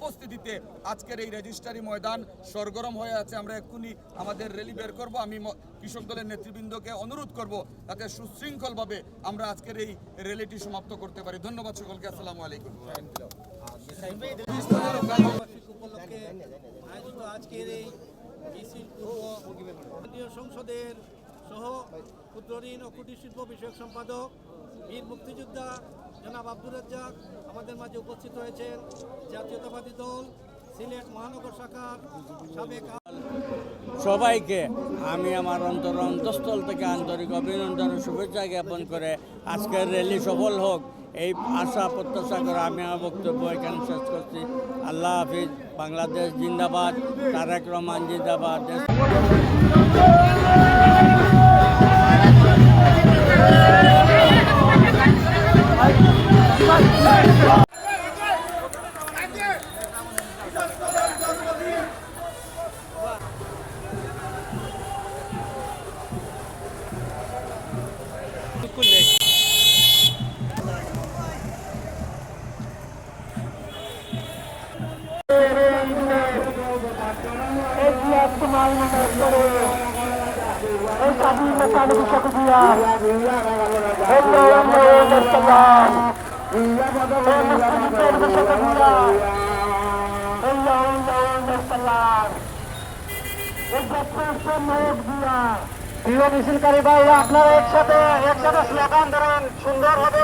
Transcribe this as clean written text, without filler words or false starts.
উপস্থিতিতে আজকের এই রেজিস্ট্রারি ময়দান সরগরম হয়ে আছে। আমরা এক্ষুনি আমাদের র্যালি বের করব। আমি কৃষক দলের নেতৃবৃন্দকে অনুরোধ করব যাতে সুশৃঙ্খলভাবে আমরা আজকের এই র্যালিটি সমাপ্ত করতে পারি। ধন্যবাদ সকলকে। আসসালামু আলাইকুম। উপলক্ষে আয়োজিত আজকের এই মিছিল কেন্দ্রীয় সংসদের সহ ক্ষুদ্র ঋণ ও কুটির শিল্প বিষয়ক সম্পাদক বীর মুক্তিযোদ্ধা জনাব আব্দুর রাজ্জাক আমাদের মাঝে উপস্থিত হয়েছেন। জাতীয়তাবাদী দল সিলেট মহানগর শাখার সাবেক সবাইকে আমি আমার অন্তঃস্থল থেকে আন্তরিক অভিনন্দন ও শুভেচ্ছা জ্ঞাপন করে আজকের র্যালি সফল হোক এই আশা প্রত্যাশা করে আমি আমার বক্তব্য এখানে শেষ করছি। আল্লাহ হাফিজ। বাংলাদেশ জিন্দাবাদ। তারেক রহমান জিন্দাবাদ। প্রিয় মিছিলকারী ভাই, আপনারা একসাথে স্লোগান ধরেন সুন্দর হবে।